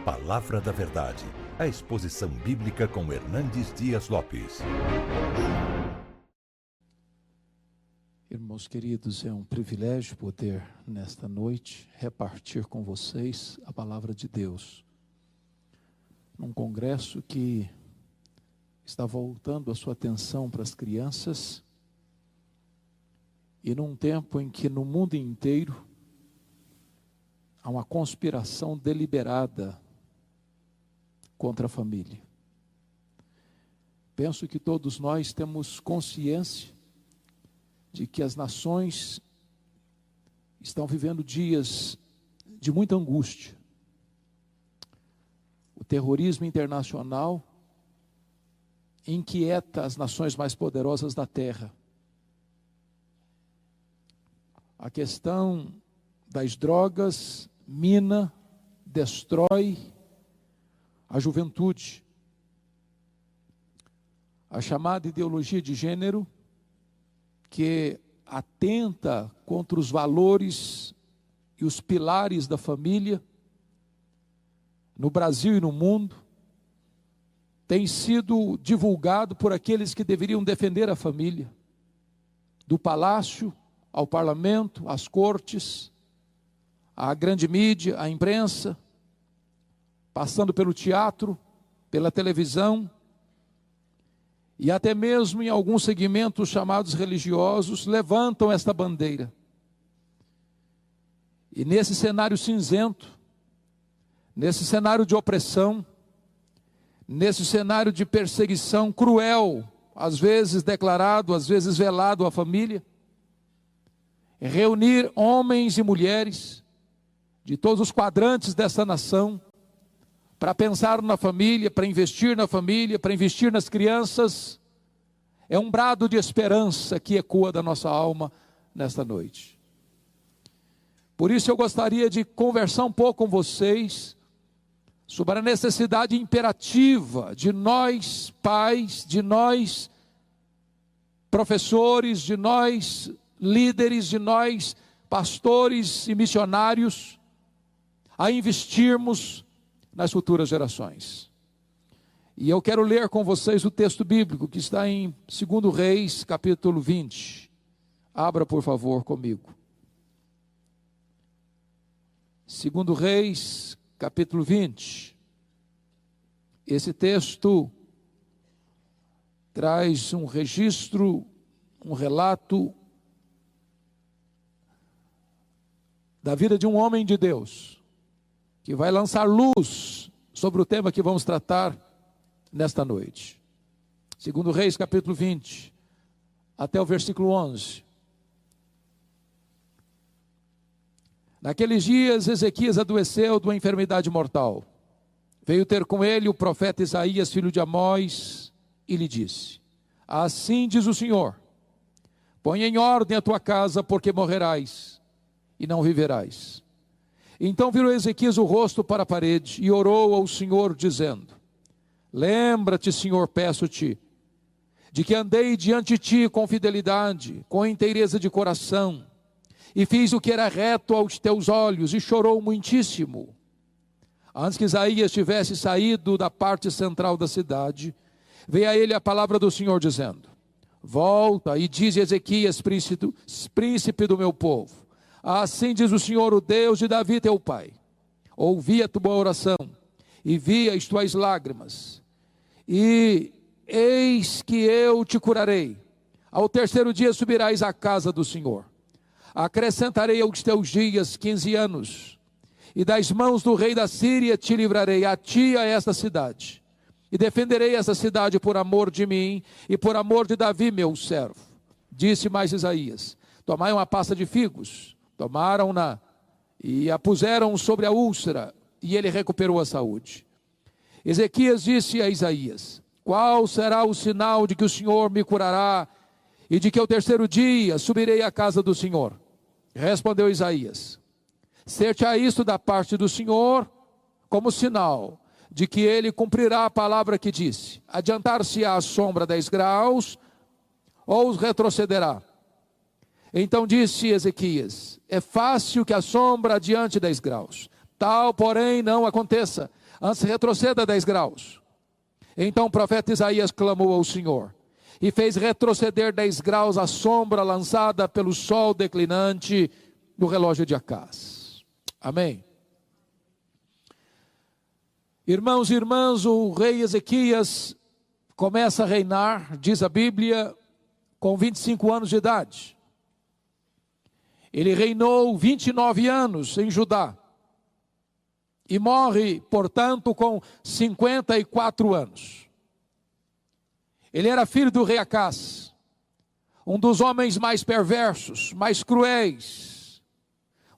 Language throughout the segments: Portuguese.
Palavra da Verdade, a exposição bíblica com Hernandes Dias Lopes. Irmãos queridos, é um privilégio poder, nesta noite, repartir com vocês a palavra de Deus. Num congresso que está voltando a sua atenção para as crianças, e num tempo em que no mundo inteiro há uma conspiração deliberada contra a família. Penso que todos nós temos consciência de que as nações estão vivendo dias de muita angústia. O terrorismo internacional inquieta as nações mais poderosas da terra. A questão das drogas mina, destrói a juventude. A chamada ideologia de gênero, que atenta contra os valores e os pilares da família, no Brasil e no mundo, tem sido divulgado por aqueles que deveriam defender a família, do palácio ao parlamento, às cortes, à grande mídia, à imprensa, passando pelo teatro, pela televisão, e até mesmo em alguns segmentos chamados religiosos, levantam esta bandeira. E nesse cenário cinzento, nesse cenário de opressão, nesse cenário de perseguição cruel, às vezes declarado, às vezes velado à família, reunir homens e mulheres de todos os quadrantes dessa nação, para pensar na família, para investir na família, para investir nas crianças, é um brado de esperança que ecoa da nossa alma nesta noite. Por isso eu gostaria de conversar um pouco com vocês sobre a necessidade imperativa de nós pais, de nós professores, de nós líderes, de nós pastores e missionários, a investirmos nas futuras gerações. E eu quero ler com vocês o texto bíblico que está em 2 Reis, capítulo 20. Abra, por favor, comigo. 2 Reis, capítulo 20. Esse texto traz um registro, um relato da vida de um homem de Deus, que vai lançar luz sobre o tema que vamos tratar nesta noite. 2 Reis, capítulo 20, até o versículo 11. Naqueles dias, Ezequias adoeceu de uma enfermidade mortal. Veio ter com ele o profeta Isaías, filho de Amós, e lhe disse: assim diz o Senhor, põe em ordem a tua casa, porque morrerás e não viverás. Então virou Ezequias o rosto para a parede e orou ao Senhor, dizendo: lembra-te, Senhor, peço-te, de que andei diante de ti com fidelidade, com inteireza de coração, e fiz o que era reto aos teus olhos, e chorou muitíssimo. Antes que Isaías tivesse saído da parte central da cidade, veio a ele a palavra do Senhor, dizendo: volta e dize a Ezequias, príncipe do meu povo: assim diz o Senhor, o Deus de Davi teu pai, ouvi a tua oração, e vi as tuas lágrimas, e eis que eu te curarei. Ao terceiro dia subirás à casa do Senhor. Acrescentarei aos teus dias 15 anos, e das mãos do rei da Síria te livrarei, a ti e a esta cidade, e defenderei essa cidade por amor de mim, e por amor de Davi meu servo. Disse mais Isaías: tomai uma pasta de figos. Tomaram-na e a puseram sobre a úlcera, e ele recuperou a saúde. Ezequias disse a Isaías: qual será o sinal de que o Senhor me curará, e de que ao terceiro dia subirei à casa do Senhor? Respondeu Isaías: ser-te-á isto da parte do Senhor, como sinal de que ele cumprirá a palavra que disse: adiantar-se-á a sombra 10 graus, ou retrocederá? Então disse Ezequias: é fácil que a sombra adiante 10 graus. Tal, porém, não aconteça. Antes retroceda 10 graus. Então o profeta Isaías clamou ao Senhor, e fez retroceder 10 graus a sombra lançada pelo sol declinante no relógio de Acaz. Amém. Irmãos e irmãs, o rei Ezequias começa a reinar, diz a Bíblia, com 25 anos de idade. Ele reinou 29 anos em Judá. E morre, portanto, com 54 anos. Ele era filho do rei Acaz, um dos homens mais perversos, mais cruéis,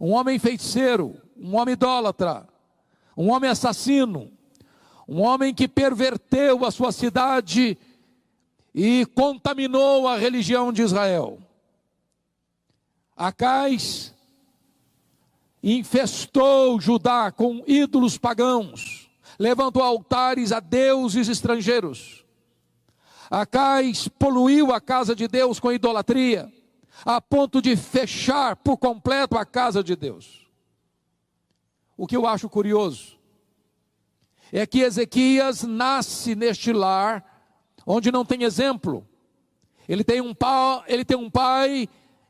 um homem feiticeiro, um homem idólatra, um homem assassino, um homem que perverteu a sua cidade e contaminou a religião de Israel. Acaz infestou Judá com ídolos pagãos, levantou altares a deuses estrangeiros. Acaz poluiu a casa de Deus com idolatria, a ponto de fechar por completo a casa de Deus. O que eu acho curioso é que Ezequias nasce neste lar onde não tem exemplo. Ele tem um pai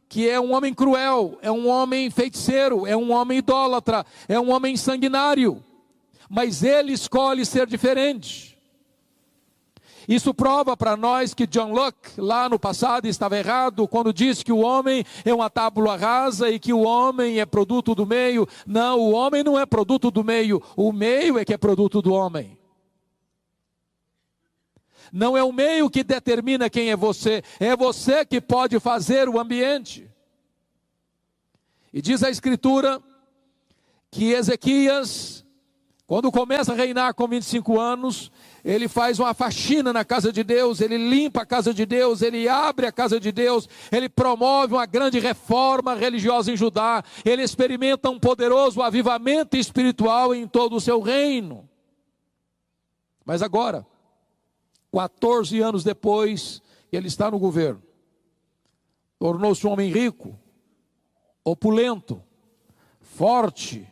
que é um homem cruel, é um homem feiticeiro, é um homem idólatra, é um homem sanguinário, mas ele escolhe ser diferente. Isso prova para nós que John Locke, lá no passado, estava errado quando disse que o homem é uma tábua rasa e que o homem é produto do meio. Não, o homem não é produto do meio, o meio é que é produto do homem. Não é o meio que determina quem é você que pode fazer o ambiente. E diz a Escritura que Ezequias, quando começa a reinar com 25 anos, ele faz uma faxina na casa de Deus, ele limpa a casa de Deus, ele abre a casa de Deus, ele promove uma grande reforma religiosa em Judá, ele experimenta um poderoso avivamento espiritual em todo o seu reino. Mas agora, 14 anos depois, ele está no governo. Tornou-se um homem rico, opulento, forte,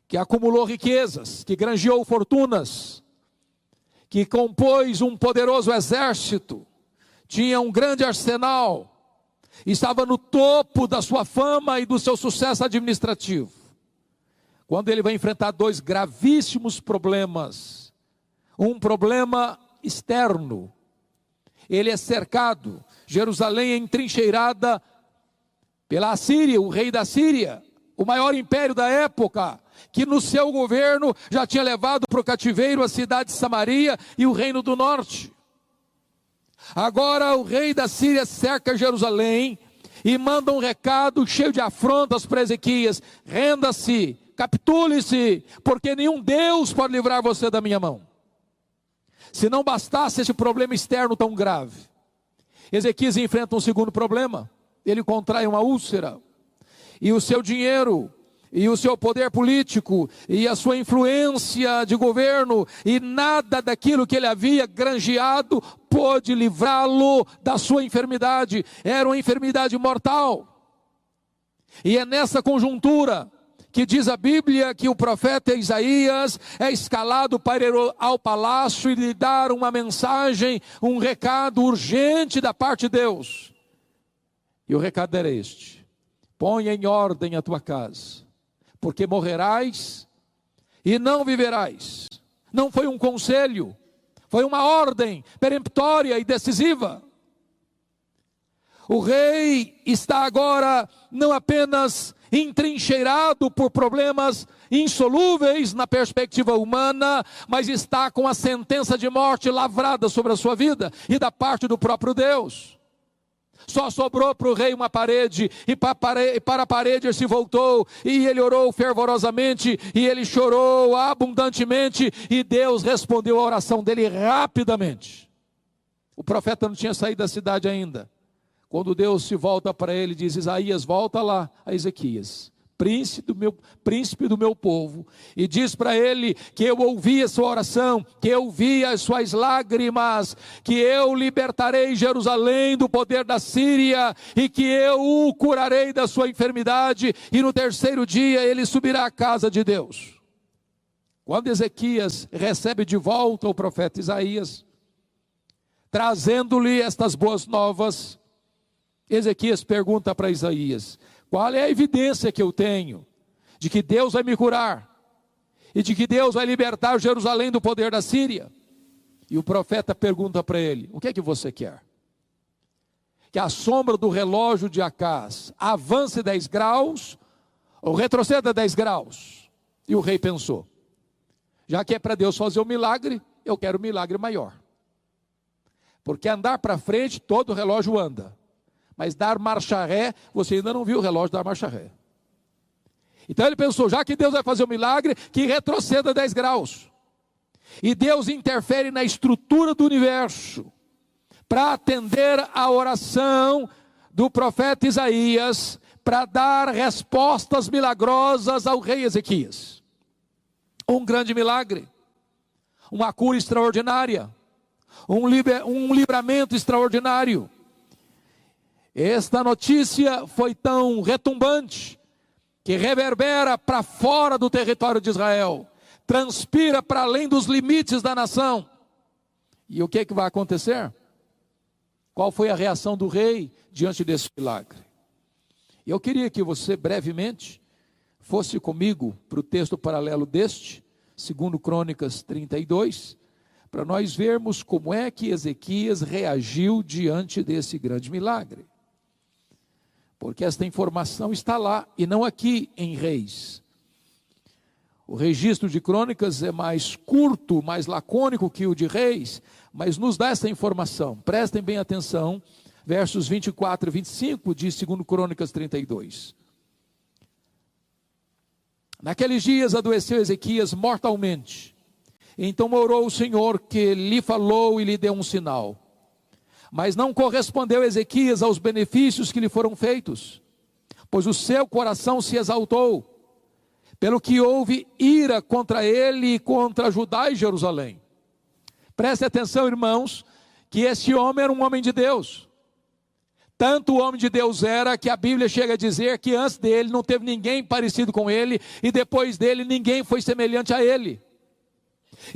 que acumulou riquezas, que granjeou fortunas, que compôs um poderoso exército, tinha um grande arsenal, estava no topo da sua fama e do seu sucesso administrativo. Quando ele vai enfrentar dois gravíssimos problemas, um problema externo, ele é cercado, Jerusalém é entrincheirada pela Assíria, o rei da Síria, o maior império da época, que no seu governo já tinha levado para o cativeiro a cidade de Samaria e o reino do norte. Agora o rei da Síria cerca Jerusalém e manda um recado cheio de afrontas para Ezequias: renda-se, capitule-se, porque nenhum Deus pode livrar você da minha mão. Se não bastasse esse problema externo tão grave, Ezequias enfrenta um segundo problema. Ele contrai uma úlcera, e o seu dinheiro, e o seu poder político, e a sua influência de governo, e nada daquilo que ele havia granjeado pôde livrá-lo da sua enfermidade. Era uma enfermidade mortal. E é nessa conjuntura que diz a Bíblia que o profeta Isaías é escalado para ir ao palácio e lhe dar uma mensagem, um recado urgente da parte de Deus. E o recado era este: ponha em ordem a tua casa, porque morrerás e não viverás. Não foi um conselho, foi uma ordem peremptória e decisiva. O rei está agora não apenas entrincheirado por problemas insolúveis na perspectiva humana, mas está com a sentença de morte lavrada sobre a sua vida e da parte do próprio Deus. Só sobrou para o rei uma parede, e para a parede ele se voltou, e ele orou fervorosamente, e ele chorou abundantemente, e Deus respondeu a oração dele rapidamente. O profeta não tinha saído da cidade ainda, quando Deus se volta para ele e diz: Isaías, volta lá a Ezequias, príncipe do meu povo, e diz para ele que eu ouvi a sua oração, que eu vi as suas lágrimas, que eu libertarei Jerusalém do poder da Síria, e que eu o curarei da sua enfermidade, e no terceiro dia ele subirá à casa de Deus. quando Ezequias recebe de volta o profeta Isaías, trazendo-lhe estas boas novas, Ezequias pergunta para Isaías: qual é a evidência que eu tenho de que Deus vai me curar e de que Deus vai libertar Jerusalém do poder da Síria? E o profeta pergunta para ele: o que é que você quer? Que a sombra do relógio de Acaz avance 10 graus ou retroceda 10 graus? E o rei pensou: já que é para Deus fazer um milagre, eu quero um milagre maior. Porque andar para frente, todo relógio anda. Mas dar marcha ré, você ainda não viu o relógio dar marcha ré. Então ele pensou: já que Deus vai fazer um milagre, que retroceda 10 graus. E Deus interfere na estrutura do universo para atender a oração do profeta Isaías, para dar respostas milagrosas ao rei Ezequias. Um grande milagre, uma cura extraordinária, um livramento extraordinário. Esta notícia foi tão retumbante que reverbera para fora do território de Israel, transpira para além dos limites da nação. E o que vai acontecer? Qual foi a reação do rei diante desse milagre? Eu queria que você brevemente fosse comigo para o texto paralelo deste, 2 Crônicas 32, para nós vermos como é que Ezequias reagiu diante desse grande milagre. Porque esta informação está lá e não aqui em Reis. O registro de Crônicas é mais curto, mais lacônico que o de Reis, mas nos dá essa informação. Prestem bem atenção, versos 24 e 25 de 2 Crônicas 32. Naqueles dias adoeceu Ezequias mortalmente. Então orou o Senhor, que lhe falou e lhe deu um sinal. Mas não correspondeu Ezequias aos benefícios que lhe foram feitos, pois o seu coração se exaltou, pelo que houve ira contra ele e contra Judá e Jerusalém. Preste atenção, irmãos, que esse homem era um homem de Deus. Tanto o homem de Deus era, que a Bíblia chega a dizer que antes dele não teve ninguém parecido com ele, e depois dele ninguém foi semelhante a ele.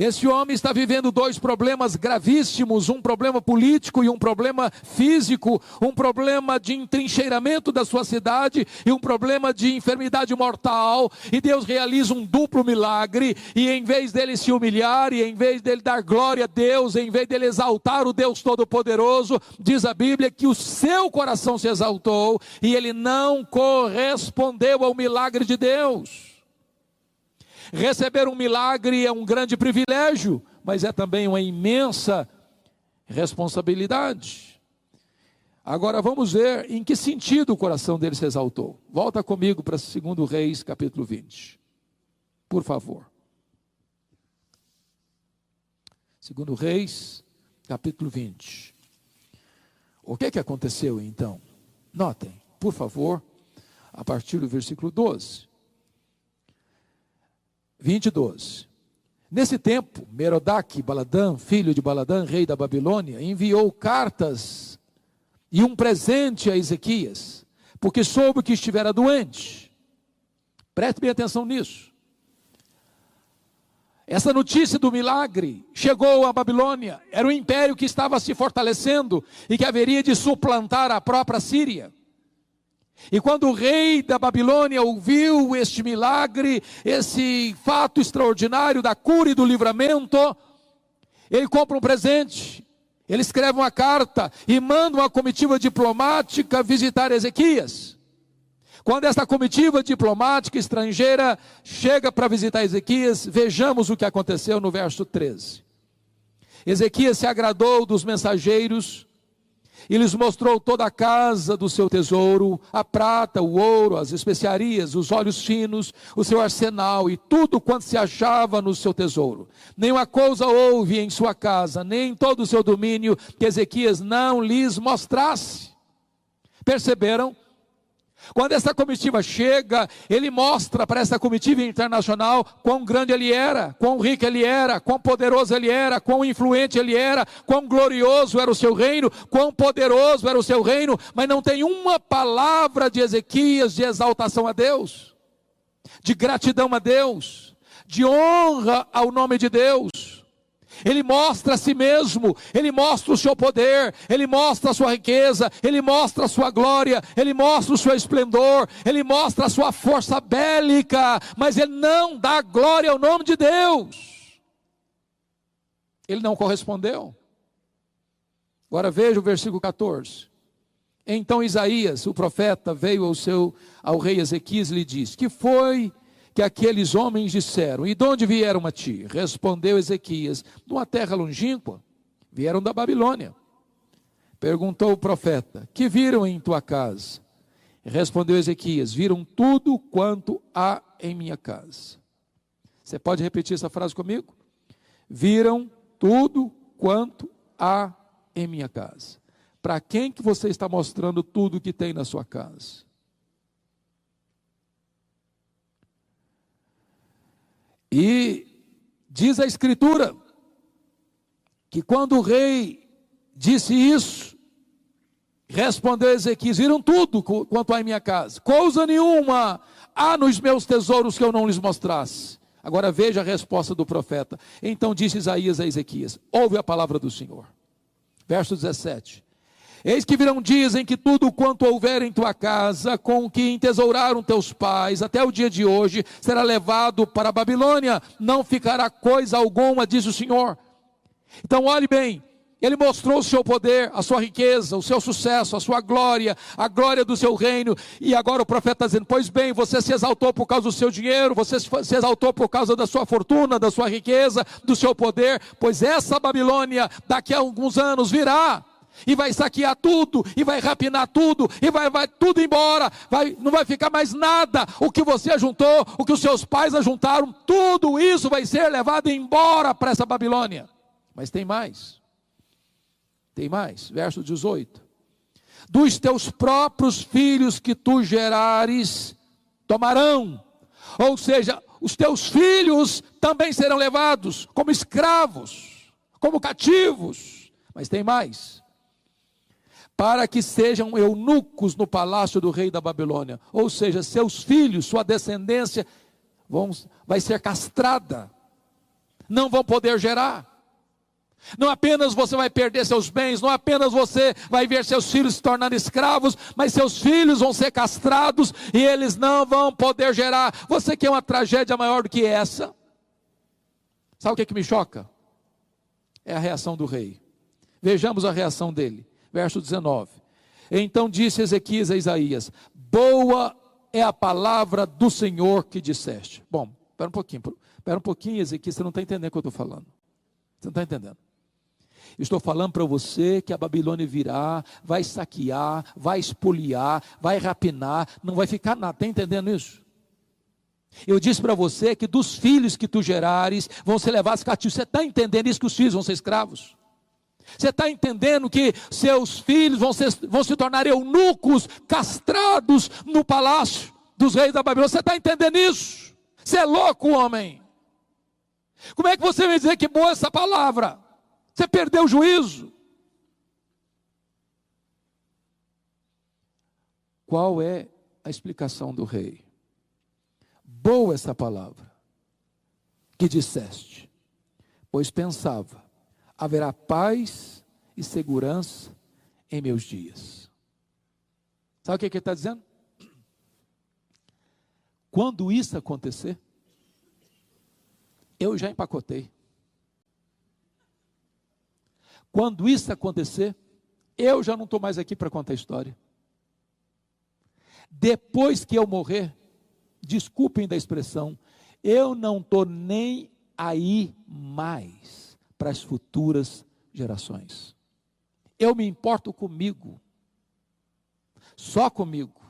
Esse homem está vivendo 2 problemas gravíssimos, um problema político e um problema físico, um problema de entrincheiramento da sua cidade e um problema de enfermidade mortal, e Deus realiza um duplo milagre, e em vez dele se humilhar, e em vez dele dar glória a Deus, em vez dele exaltar o Deus Todo-Poderoso, diz a Bíblia que o seu coração se exaltou, e ele não correspondeu ao milagre de Deus. Receber um milagre é um grande privilégio, mas é também uma imensa responsabilidade. Agora vamos ver em que sentido o coração dele se exaltou. Volta comigo para 2 Reis, capítulo 20. Por favor. 2 Reis, capítulo 20. O que aconteceu então? Notem, por favor, a partir do versículo 12. 20:12. Nesse tempo, Merodach Baladã, filho de Baladã, rei da Babilônia, enviou cartas e um presente a Ezequias, porque soube que estivera doente. Preste bem atenção nisso. Essa notícia do milagre chegou à Babilônia. Era um império que estava se fortalecendo e que haveria de suplantar a própria Síria. E quando o rei da Babilônia ouviu este milagre, esse fato extraordinário da cura e do livramento, ele compra um presente, ele escreve uma carta e manda uma comitiva diplomática visitar Ezequias. Quando essa comitiva diplomática estrangeira chega para visitar Ezequias, vejamos o que aconteceu no verso 13. Ezequias se agradou dos mensageiros e lhes mostrou toda a casa do seu tesouro, a prata, o ouro, as especiarias, os óleos finos, o seu arsenal e tudo quanto se achava no seu tesouro. Nenhuma coisa houve em sua casa, nem em todo o seu domínio, que Ezequias não lhes mostrasse. Perceberam? Quando essa comitiva chega, ele mostra para essa comitiva internacional quão grande ele era, quão rico ele era, quão poderoso ele era, quão influente ele era, quão glorioso era o seu reino, quão poderoso era o seu reino, mas não tem uma palavra de Ezequias de exaltação a Deus, de gratidão a Deus, de honra ao nome de Deus. Ele mostra a si mesmo, ele mostra o seu poder, ele mostra a sua riqueza, ele mostra a sua glória, ele mostra o seu esplendor, ele mostra a sua força bélica, mas ele não dá glória ao nome de Deus. Ele não correspondeu. Agora veja o versículo 14. Então Isaías, o profeta, veio ao rei Ezequias e lhe disse: que foi que aqueles homens disseram? E de onde vieram a ti? Respondeu Ezequias: de uma terra longínqua, vieram da Babilônia. Perguntou o profeta: que viram em tua casa? Respondeu Ezequias: viram tudo quanto há em minha casa. Você pode repetir essa frase comigo? Viram tudo quanto há em minha casa. Para quem que você está mostrando tudo que tem na sua casa? E diz a Escritura que quando o rei disse isso, respondeu Ezequias: viram tudo quanto há em minha casa, coisa nenhuma há nos meus tesouros que eu não lhes mostrasse. Agora veja a resposta do profeta. Então disse Isaías a Ezequias: ouve a palavra do Senhor. Verso 17: eis que virão dias em que tudo quanto houver em tua casa, com o que entesouraram teus pais, até o dia de hoje, será levado para a Babilônia, não ficará coisa alguma, diz o Senhor. Então olhe bem, ele mostrou o seu poder, a sua riqueza, o seu sucesso, a sua glória, a glória do seu reino, e agora o profeta está dizendo: pois bem, você se exaltou por causa do seu dinheiro, você se exaltou por causa da sua fortuna, da sua riqueza, do seu poder, pois essa Babilônia daqui a alguns anos virá, e vai saquear tudo, e vai rapinar tudo, e vai tudo embora, não vai ficar mais nada. O que você ajuntou, o que os seus pais ajuntaram, tudo isso vai ser levado embora para essa Babilônia. Mas tem mais, verso 18: dos teus próprios filhos que tu gerares, tomarão, ou seja, os teus filhos também serão levados como escravos, como cativos. Mas tem mais: para que sejam eunucos no palácio do rei da Babilônia. Ou seja, seus filhos, sua descendência vai ser castrada, não vão poder gerar. Não apenas você vai perder seus bens, não apenas você vai ver seus filhos se tornando escravos, mas seus filhos vão ser castrados e eles não vão poder gerar. Você quer uma tragédia maior do que essa? Sabe o que me choca? É a reação do rei. Vejamos a reação dele. Verso 19: então disse Ezequias a Isaías: boa é a palavra do Senhor que disseste. Bom, espera um pouquinho, Ezequias, você não está entendendo o que eu estou falando. Você não está entendendo. Eu estou falando para você que a Babilônia virá, vai saquear, vai espoliar, vai rapinar, não vai ficar nada. Está entendendo isso? Eu disse para você que dos filhos que tu gerares vão ser levados cativos. Você está entendendo isso, que os filhos vão ser escravos? Você está entendendo que seus filhos vão se tornar eunucos, castrados no palácio dos reis da Babilônia? Você está entendendo isso? Você é louco, homem. Como é que você vai dizer que boa essa palavra? Você perdeu o juízo. Qual é a explicação do rei? Boa essa palavra que disseste, pois pensava: haverá paz e segurança em meus dias. Sabe o que ele está dizendo? Quando isso acontecer, eu já empacotei. Quando isso acontecer, eu já não estou mais aqui para contar a história. Depois que eu morrer, desculpem da expressão, eu não estou nem aí mais para as futuras gerações. Eu me importo comigo, só comigo.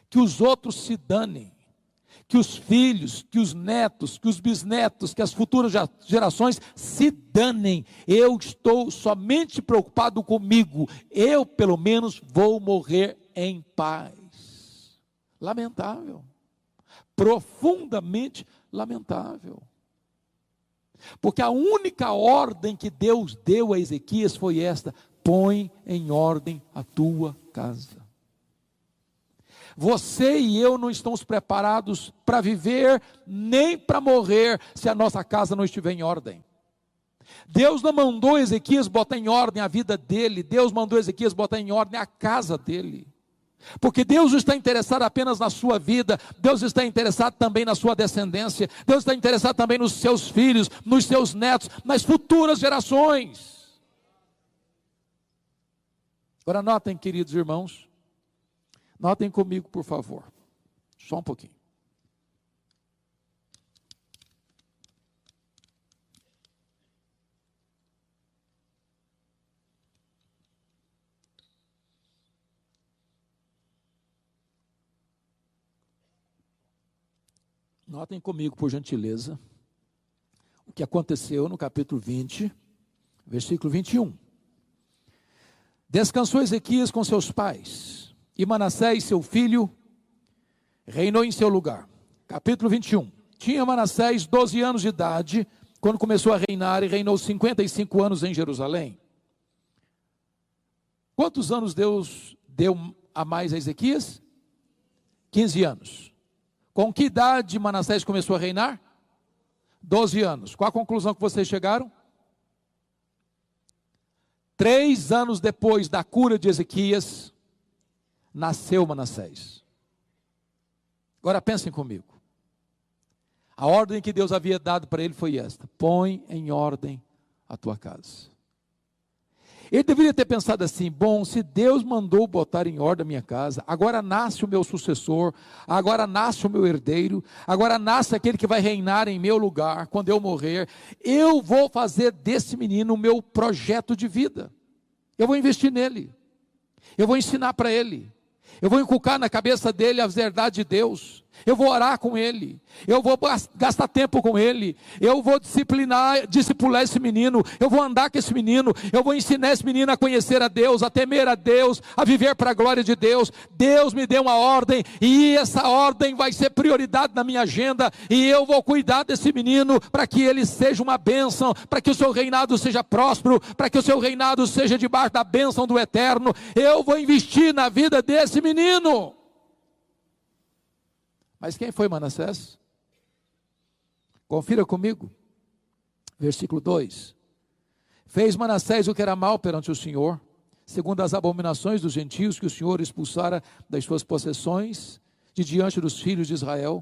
Que os outros se danem, que os filhos, que os netos, que os bisnetos, que as futuras gerações se danem. Eu estou somente preocupado comigo. Eu, pelo menos, vou morrer em paz. Lamentável, profundamente lamentável. Porque a única ordem que Deus deu a Ezequias foi esta: põe em ordem a tua casa. Você e eu não estamos preparados para viver, nem para morrer, se a nossa casa não estiver em ordem. Deus não mandou Ezequias botar em ordem a vida dele, Deus mandou Ezequias botar em ordem a casa dele. Porque Deus não está interessado apenas na sua vida, Deus está interessado também na sua descendência, Deus está interessado também nos seus filhos, nos seus netos, nas futuras gerações. Agora notem, queridos irmãos, notem comigo, por favor, só um pouquinho. Notem comigo, por gentileza, o que aconteceu no capítulo 20, versículo 21. Descansou Ezequias com seus pais, e Manassés, seu filho, reinou em seu lugar. Capítulo 21. Tinha Manassés 12 anos de idade, quando começou a reinar, e reinou 55 anos em Jerusalém. Quantos anos Deus deu a mais a Ezequias? 15 anos. Com que idade Manassés começou a reinar? 12 anos. Qual a conclusão que vocês chegaram? 3 anos depois da cura de Ezequias, nasceu Manassés. Agora pensem comigo. A ordem que Deus havia dado para ele foi esta: põe em ordem a tua casa. Ele deveria ter pensado assim: bom, se Deus mandou botar em ordem a minha casa, agora nasce o meu sucessor, agora nasce o meu herdeiro, agora nasce aquele que vai reinar em meu lugar, quando eu morrer, eu vou fazer desse menino o meu projeto de vida, eu vou investir nele, eu vou ensinar para ele, eu vou inculcar na cabeça dele a verdade de Deus, eu vou orar com ele, eu vou gastar tempo com ele, eu vou discipular esse menino, eu vou andar com esse menino, eu vou ensinar esse menino a conhecer a Deus, a temer a Deus, a viver para a glória de Deus. Deus me deu uma ordem, e essa ordem vai ser prioridade na minha agenda, e eu vou cuidar desse menino, para que ele seja uma bênção, para que o seu reinado seja próspero, para que o seu reinado seja debaixo da bênção do eterno. Eu vou investir na vida desse menino. Mas quem foi Manassés? Confira comigo, versículo 2. Fez Manassés o que era mal perante o Senhor, segundo as abominações dos gentios que o Senhor expulsara das suas possessões, de diante dos filhos de Israel,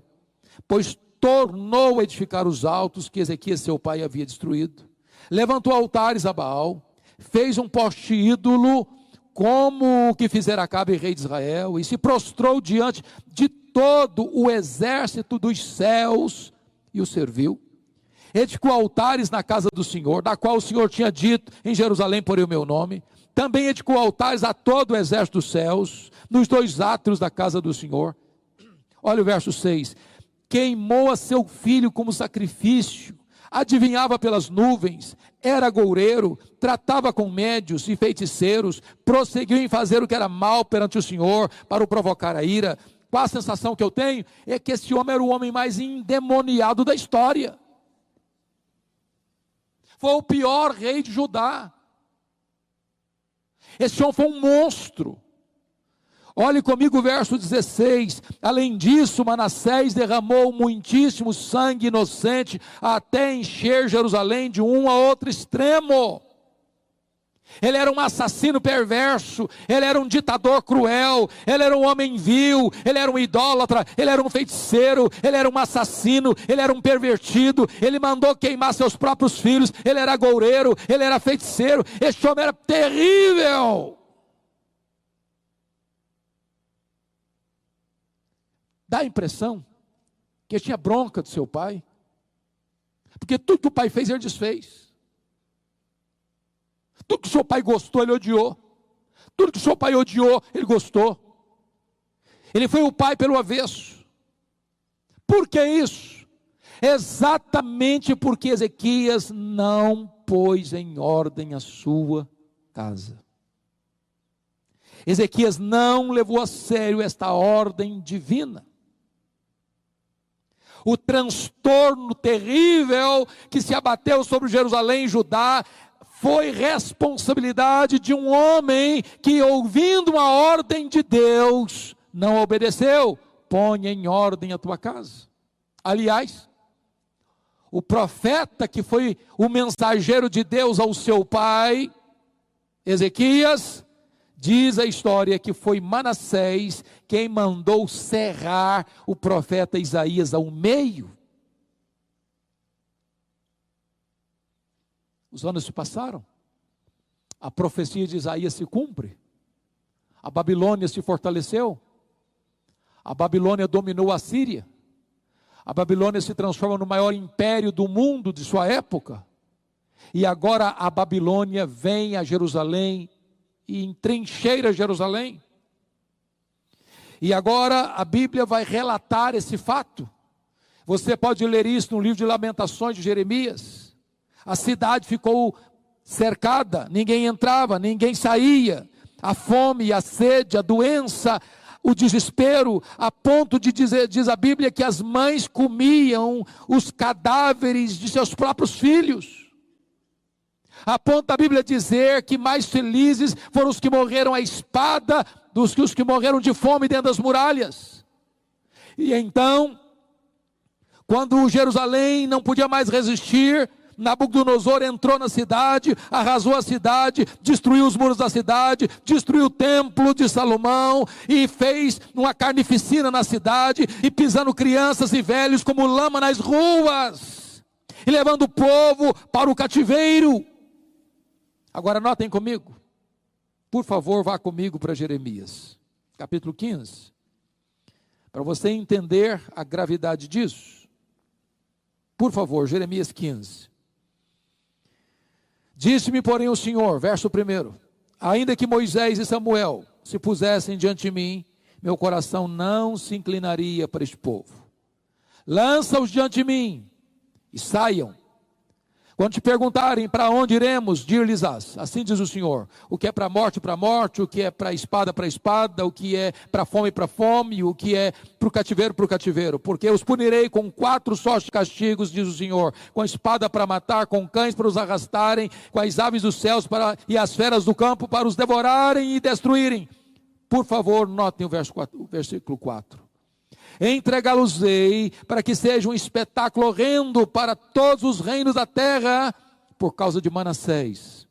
pois tornou a edificar os altos que Ezequias seu pai havia destruído, levantou altares a Baal, fez um poste ídolo, como o que fizera Acabe, rei de Israel, e se prostrou diante de todo o exército dos céus e o serviu. Edificou altares na casa do Senhor, da qual o Senhor tinha dito: em Jerusalém porei o meu nome. Também edificou altares a todo o exército dos céus, nos 2 átrios da casa do Senhor. Olha o verso 6. Queimou a seu filho como sacrifício, adivinhava pelas nuvens, era goureiro, tratava com médios e feiticeiros, prosseguiu em fazer o que era mal perante o Senhor, para o provocar a ira. Qual a sensação que eu tenho? É que esse homem era o homem mais endemoniado da história. Foi o pior rei de Judá. Esse homem foi um monstro. Olhe comigo o verso 16. Além disso, Manassés derramou muitíssimo sangue inocente, até encher Jerusalém de um a outro extremo. Ele era um assassino perverso, ele era um ditador cruel, ele era um homem vil, ele era um idólatra, ele era um feiticeiro, ele era um assassino, ele era um pervertido, ele mandou queimar seus próprios filhos, ele era goureiro, ele era feiticeiro. Esse homem era terrível. Dá a impressão que ele tinha bronca do seu pai, porque tudo que o pai fez, ele desfez. Tudo que o seu pai gostou, ele odiou. Tudo que o seu pai odiou, ele gostou. Ele foi o pai pelo avesso. Por que isso? Exatamente porque Ezequias não pôs em ordem a sua casa. Ezequias não levou a sério esta ordem divina. O transtorno terrível que se abateu sobre Jerusalém e Judá foi responsabilidade de um homem que, ouvindo uma ordem de Deus, não obedeceu, põe em ordem a tua casa. Aliás, o profeta que foi o mensageiro de Deus ao seu pai, Ezequias, diz a história que foi Manassés quem mandou serrar o profeta Isaías ao meio. Os anos se passaram, a profecia de Isaías se cumpre, a Babilônia se fortaleceu, a Babilônia dominou a Síria, a Babilônia se transforma no maior império do mundo de sua época, e agora a Babilônia vem a Jerusalém e entrincheira Jerusalém. E agora a Bíblia vai relatar esse fato. Você pode ler isso no livro de Lamentações de Jeremias. A cidade ficou cercada, ninguém entrava, ninguém saía. A fome, a sede, a doença, o desespero, a ponto de dizer, diz a Bíblia, que as mães comiam os cadáveres de seus próprios filhos. A ponto da Bíblia dizer que mais felizes foram os que morreram à espada dos que os que morreram de fome dentro das muralhas. E então, quando Jerusalém não podia mais resistir, Nabucodonosor entrou na cidade, arrasou a cidade, destruiu os muros da cidade, destruiu o templo de Salomão e fez uma carnificina na cidade, e pisando crianças e velhos como lama nas ruas, e levando o povo para o cativeiro. Agora notem comigo, por favor, vá comigo para Jeremias, capítulo 15, para você entender a gravidade disso. Por favor, Jeremias 15. Disse-me, porém, o Senhor, verso 1, ainda que Moisés e Samuel se pusessem diante de mim, meu coração não se inclinaria para este povo. Lança-os diante de mim e saiam. Quando te perguntarem para onde iremos, dir-lhes-ás, assim diz o Senhor, o que é para a morte, o que é para a espada, o que é para a fome, o que é para o cativeiro, porque os punirei com 4 sortes de castigos, diz o Senhor, com a espada para matar, com cães para os arrastarem, com as aves dos céus e as feras do campo para os devorarem e destruírem. Por favor, notem o versículo 4. Entregá-los-ei para que seja um espetáculo horrendo para todos os reinos da terra, por causa de Manassés,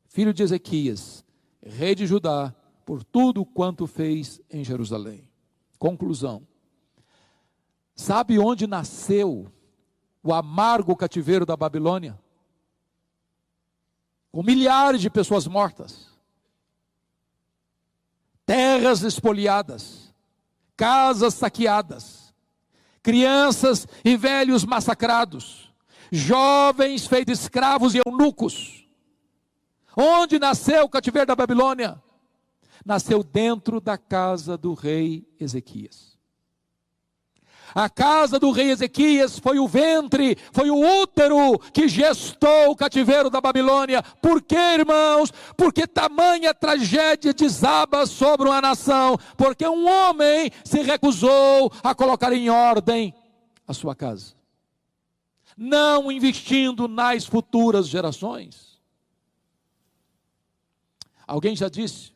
filho de Ezequias, rei de Judá, por tudo quanto fez em Jerusalém. Conclusão. Sabe onde nasceu o amargo cativeiro da Babilônia? Com milhares de pessoas mortas, terras espoliadas, casas saqueadas, crianças e velhos massacrados, jovens feitos escravos e eunucos. Onde nasceu o cativeiro da Babilônia? Nasceu dentro da casa do rei Ezequias. A casa do rei Ezequias foi o ventre, foi o útero que gestou o cativeiro da Babilônia. Por quê, irmãos? Porque tamanha tragédia desaba sobre uma nação, porque um homem se recusou a colocar em ordem a sua casa, não investindo nas futuras gerações. Alguém já disse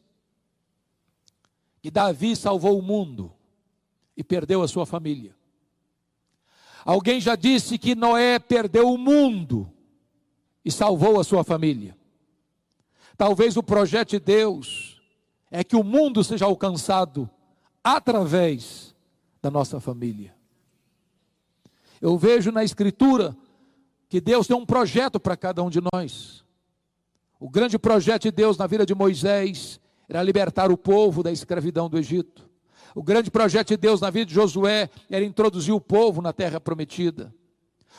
que Davi salvou o mundo e perdeu a sua família. Alguém já disse que Noé perdeu o mundo e salvou a sua família. Talvez o projeto de Deus é que o mundo seja alcançado através da nossa família. Eu vejo na Escritura que Deus tem um projeto para cada um de nós. O grande projeto de Deus na vida de Moisés era libertar o povo da escravidão do Egito. O grande projeto de Deus na vida de Josué era introduzir o povo na terra prometida.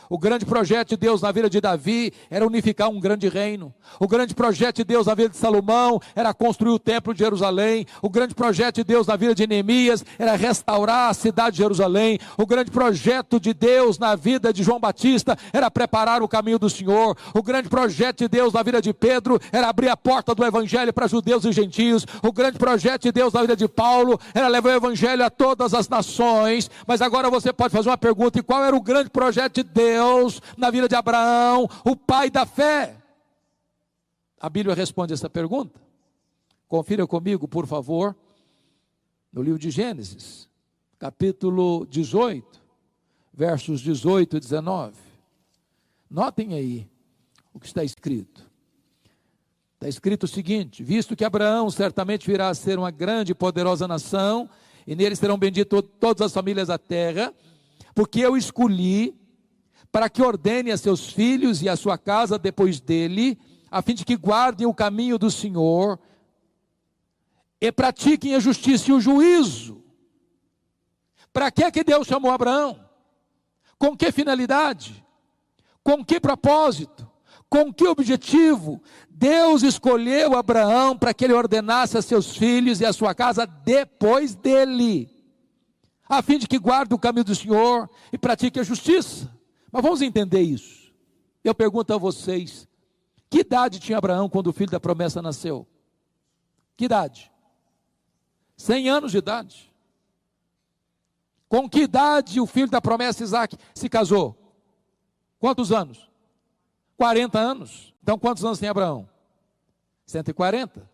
O grande projeto de Deus na vida de Davi era unificar um grande reino. O grande projeto de Deus na vida de Salomão era construir o templo de Jerusalém. O grande projeto de Deus na vida de Neemias era restaurar a cidade de Jerusalém. O grande projeto de Deus na vida de João Batista era preparar o caminho do Senhor. O grande projeto de Deus na vida de Pedro era abrir a porta do evangelho para judeus e gentios. O grande projeto de Deus na vida de Paulo era levar o evangelho a todas as nações. Mas agora você pode fazer uma pergunta: e qual era o grande projeto de Deus na vida de Abraão, o pai da fé? A Bíblia responde essa pergunta. Confira comigo, por favor, no livro de Gênesis, capítulo 18, versos 18 e 19. Notem aí o que está escrito. Está escrito o seguinte: visto que Abraão certamente virá a ser uma grande e poderosa nação, e nele serão benditas todas as famílias da terra, porque eu escolhi para que ordene a seus filhos e a sua casa depois dele, a fim de que guardem o caminho do Senhor, e pratiquem a justiça e o juízo. Para que Deus chamou Abraão? Com que finalidade? Com que propósito? Com que objetivo? Deus escolheu Abraão para que ele ordenasse a seus filhos e a sua casa depois dele, a fim de que guarde o caminho do Senhor e pratique a justiça. Mas vamos entender isso. Eu pergunto a vocês, que idade tinha Abraão quando o filho da promessa nasceu? Que idade? 100 anos de idade. Com que idade o filho da promessa Isaac se casou? Quantos anos? 40 anos. Então quantos anos tem Abraão? 140.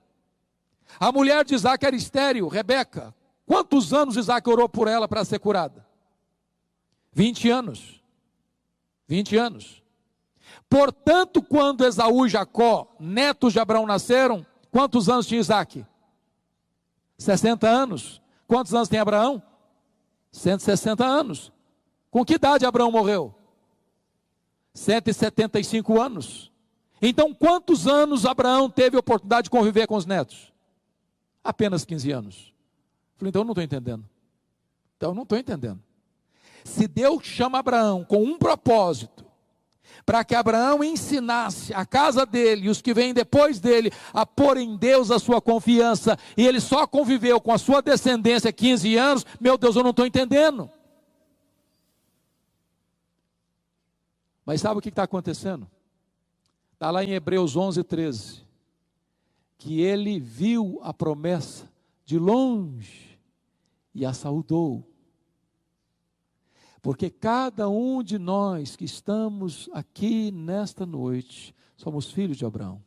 A mulher de Isaac era estéril, Rebeca. Quantos anos Isaac orou por ela para ser curada? 20 anos. 20 anos. Portanto, quando Esaú e Jacó, netos de Abraão, nasceram, quantos anos tinha Isaac? 60 anos. Quantos anos tem Abraão? 160 anos. Com que idade Abraão morreu? 175 anos. Então, quantos anos Abraão teve a oportunidade de conviver com os netos? Apenas 15 anos. Falei, então eu não estou entendendo. Se Deus chama Abraão com um propósito, para que Abraão ensinasse a casa dele e os que vêm depois dele a pôr em Deus a sua confiança, e ele só conviveu com a sua descendência 15 anos, meu Deus, eu não estou entendendo. Mas sabe o que está acontecendo? Está lá em Hebreus 11, 13, que ele viu a promessa de longe e a saudou. Porque cada um de nós que estamos aqui nesta noite, somos filhos de Abraão.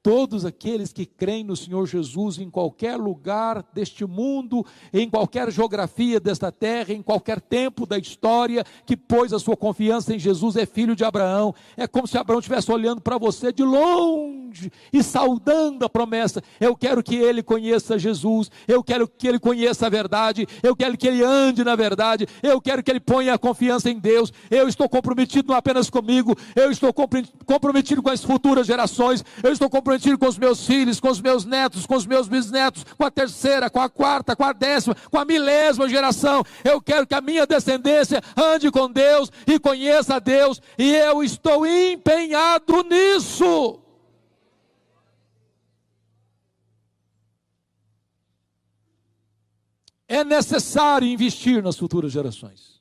Todos aqueles que creem no Senhor Jesus em qualquer lugar deste mundo, em qualquer geografia desta terra, em qualquer tempo da história, que pôs a sua confiança em Jesus, é filho de Abraão. É como se Abraão estivesse olhando para você de longe e saudando a promessa. Eu quero que ele conheça Jesus, eu quero que ele conheça a verdade, eu quero que ele ande na verdade, eu quero que ele ponha a confiança em Deus. Eu estou comprometido não apenas comigo, eu estou comprometido com as futuras gerações, eu estou comprometido com os meus filhos, com os meus netos, com os meus bisnetos, com a terceira, com a quarta, com a 10ª, com a 1000ª geração. Eu quero que a minha descendência ande com Deus e conheça a Deus, e eu estou empenhado nisso. É necessário investir nas futuras gerações.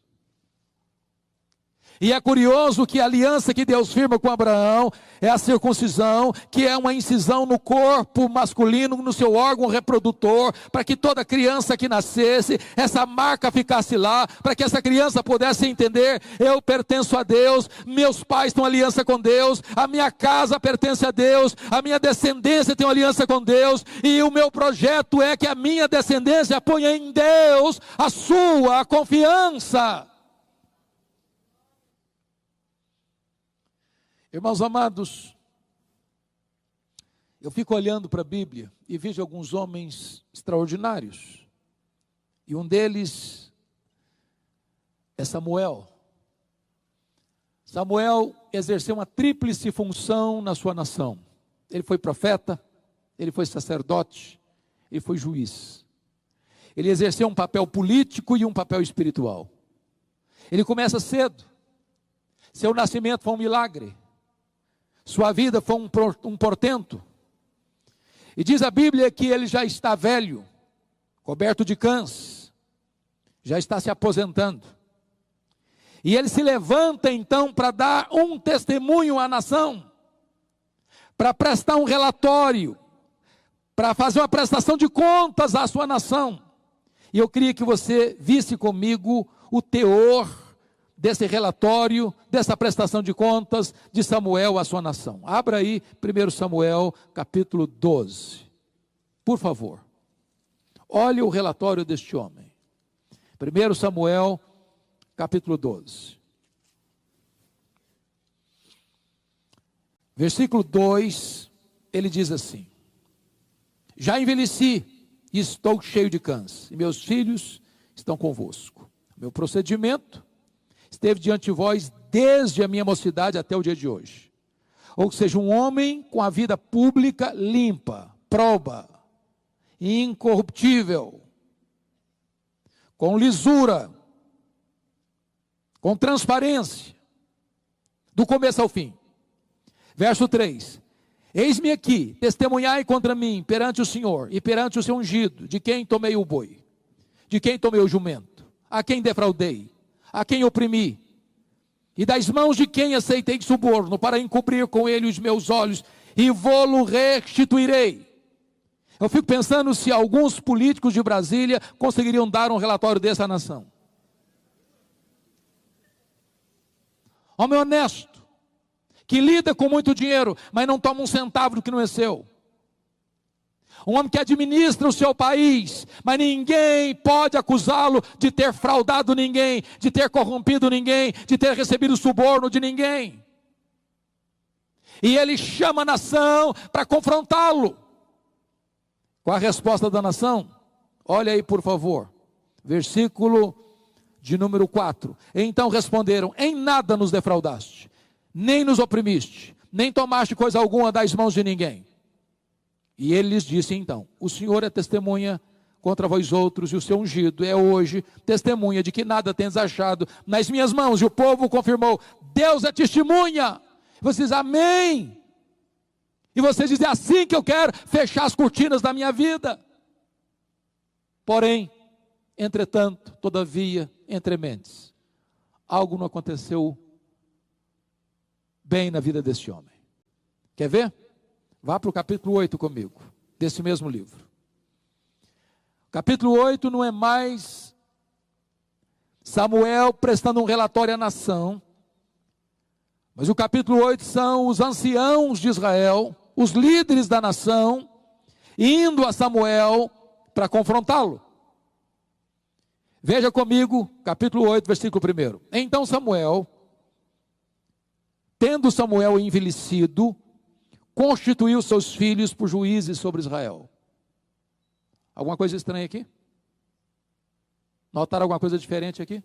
E é curioso que a aliança que Deus firma com Abraão é a circuncisão, que é uma incisão no corpo masculino, no seu órgão reprodutor, para que toda criança que nascesse, essa marca ficasse lá, para que essa criança pudesse entender: eu pertenço a Deus, meus pais têm uma aliança com Deus, a minha casa pertence a Deus, a minha descendência tem uma aliança com Deus, e o meu projeto é que a minha descendência ponha em Deus a sua confiança. Irmãos amados, eu fico olhando para a Bíblia e vejo alguns homens extraordinários, e um deles é Samuel. Samuel exerceu uma tríplice função na sua nação. Ele foi profeta, ele foi sacerdote, ele foi juiz. Ele exerceu um papel político e um papel espiritual. Ele começa cedo, seu nascimento foi um milagre, sua vida foi um portento. E diz a Bíblia que ele já está velho, coberto de cãs, já está se aposentando. E ele se levanta então para dar um testemunho à nação, para prestar um relatório, para fazer uma prestação de contas à sua nação. E eu queria que você visse comigo o teor desse relatório, dessa prestação de contas de Samuel à sua nação. Abra aí 1 Samuel capítulo 12, por favor. Olha o relatório deste homem. 1 Samuel, capítulo 12. Versículo 2, ele diz assim: já envelheci e estou cheio de câncer, e meus filhos estão convosco. Meu procedimento esteve diante de vós desde a minha mocidade até o dia de hoje. Ou seja, um homem com a vida pública limpa, proba, incorruptível, com lisura, com transparência, do começo ao fim. Verso 3: eis-me aqui, testemunhai contra mim perante o Senhor e perante o seu ungido, de quem tomei o boi, de quem tomei o jumento, a quem defraudei, a quem oprimi, e das mãos de quem aceitei suborno, para encobrir com ele os meus olhos, e vô-lo restituirei. Eu fico pensando se alguns políticos de Brasília conseguiriam dar um relatório desse à nação. Homem honesto, que lida com muito dinheiro, mas não toma um centavo do que não é seu. Um homem que administra o seu país, mas ninguém pode acusá-lo de ter fraudado ninguém, de ter corrompido ninguém, de ter recebido suborno de ninguém. E ele chama a nação para confrontá-lo. Qual a resposta da nação? Olha aí, por favor. Versículo de número 4. Então responderam: em nada nos defraudaste, nem nos oprimiste, nem tomaste coisa alguma das mãos de ninguém. E ele lhes disse então: o Senhor é testemunha contra vós outros, e o seu ungido é hoje testemunha de que nada tens achado nas minhas mãos. E o povo confirmou: Deus é testemunha. Você diz amém. E você diz: é assim que eu quero fechar as cortinas da minha vida. Porém, entretanto, todavia, entre mentes, algo não aconteceu bem na vida deste homem. Quer ver? Vá para o capítulo 8 comigo, desse mesmo livro. Capítulo 8 não é mais Samuel prestando um relatório à nação, mas o capítulo 8 são os anciãos de Israel, os líderes da nação, indo a Samuel para confrontá-lo. Veja comigo, capítulo 8, versículo 1. Então Samuel, tendo Samuel envelhecido, constituiu seus filhos por juízes sobre Israel. Alguma coisa estranha aqui? Notaram alguma coisa diferente aqui?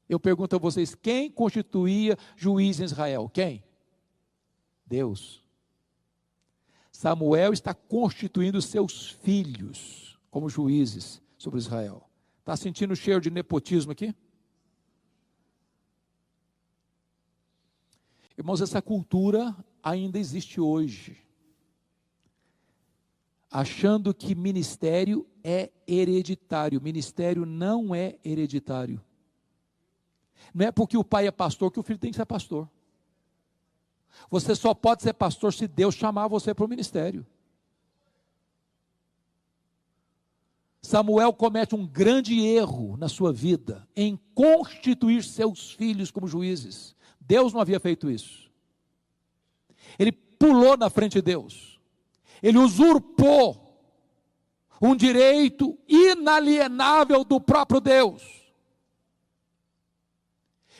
Eu pergunto a vocês: quem constituía juiz em Israel? Quem? Deus. Samuel está constituindo seus filhos como juízes sobre Israel. Está sentindo o cheiro de nepotismo aqui? Irmãos, essa cultura ainda existe hoje, achando que ministério é hereditário. Ministério não é hereditário. Não é porque o pai é pastor que o filho tem que ser pastor. Você só pode ser pastor se Deus chamar você para o ministério. Samuel comete um grande erro na sua vida em constituir seus filhos como juízes. Deus não havia feito isso. Ele pulou na frente de Deus. Ele usurpou um direito inalienável do próprio Deus.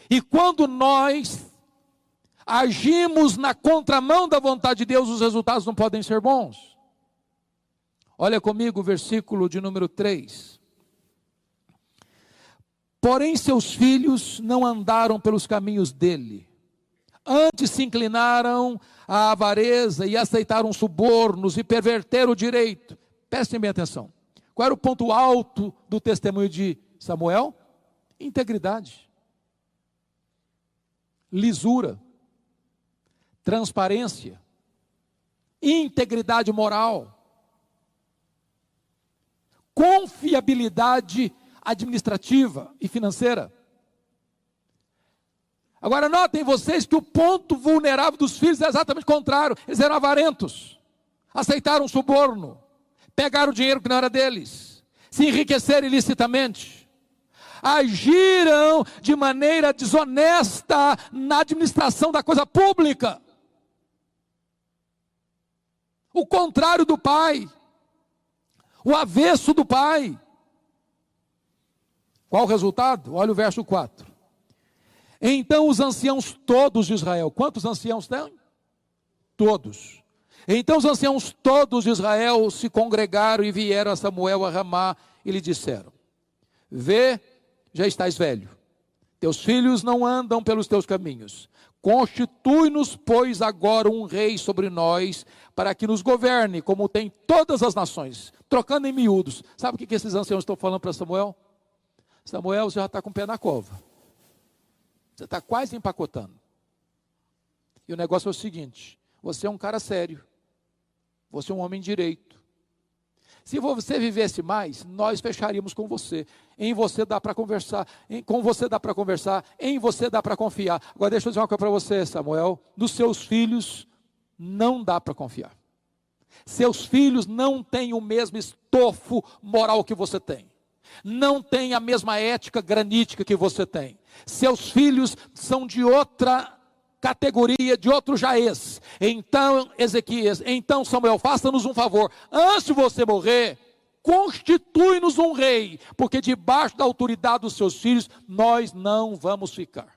E quando nós agimos na contramão da vontade de Deus, os resultados não podem ser bons. Olha comigo o versículo de número 3. Porém seus filhos não andaram pelos caminhos dele, antes se inclinaram à avareza e aceitaram subornos e perverteram o direito. Prestem bem atenção. Qual era o ponto alto do testemunho de Samuel? Integridade, lisura, transparência, integridade moral, confiabilidade administrativa e financeira. Agora notem vocês que o ponto vulnerável dos filhos é exatamente o contrário. Eles eram avarentos, aceitaram suborno, pegaram o dinheiro que não era deles, se enriqueceram ilicitamente, agiram de maneira desonesta na administração da coisa pública. O contrário do pai. o avesso do pai. Qual o resultado? Olha o verso 4. Então os anciãos todos de Israel, quantos anciãos tem? Todos. Então os anciãos todos de Israel se congregaram e vieram a Samuel a Ramá e lhe disseram: vê, já estás velho, teus filhos não andam pelos teus caminhos, constitui-nos, pois, agora um rei sobre nós, para que nos governe, como tem todas as nações. Trocando em miúdos, sabe o que esses anciãos estão falando para Samuel? Samuel, você já está com o pé na cova, você está quase empacotando, e o negócio é o seguinte: você é um cara sério, você é um homem direito. Se você vivesse mais, nós fecharíamos com você. Em você dá para conversar, com você dá para conversar, em você dá para confiar. Agora deixa eu dizer uma coisa para você, Samuel: nos seus filhos não dá para confiar. Seus filhos não têm o mesmo estofo moral que você tem. Não têm a mesma ética granítica que você tem. Seus filhos são de outra categoria, de outro jaez. Então, Ezequias, então Samuel, faça-nos um favor, antes de você morrer, constitui-nos um rei, porque debaixo da autoridade dos seus filhos, nós não vamos ficar.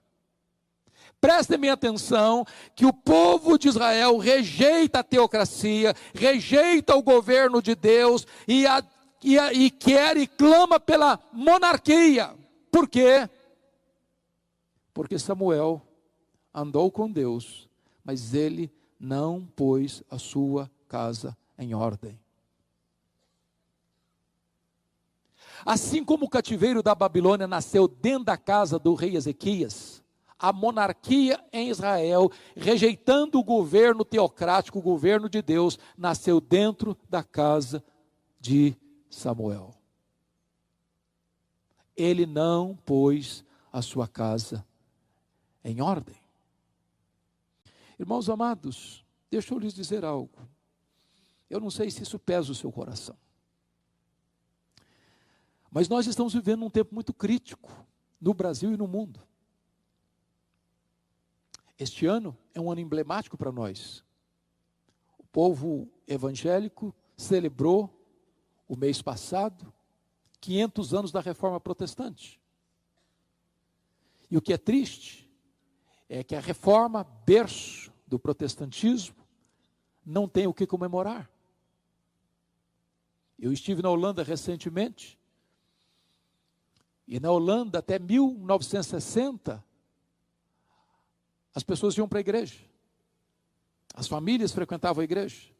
Prestem bem atenção, que o povo de Israel rejeita a teocracia, rejeita o governo de Deus, e quer e clama pela monarquia. Por quê? Porque Samuel andou com Deus, mas ele não pôs a sua casa em ordem. Assim como o cativeiro da Babilônia nasceu dentro da casa do rei Ezequias, a monarquia em Israel, rejeitando o governo teocrático, o governo de Deus, nasceu dentro da casa de Samuel. Ele não pôs a sua casa em ordem. Irmãos amados, deixa eu lhes dizer algo. Eu não sei se isso pesa o seu coração, mas nós estamos vivendo um tempo muito crítico no Brasil e no mundo. Este ano é um ano emblemático para nós. O povo evangélico celebrou o mês passado 500 anos da Reforma Protestante. E o que é triste é que a reforma, berço do protestantismo, não tem o que comemorar. Eu estive na Holanda recentemente, e na Holanda até 1960, as pessoas iam para a igreja, as famílias frequentavam a igreja,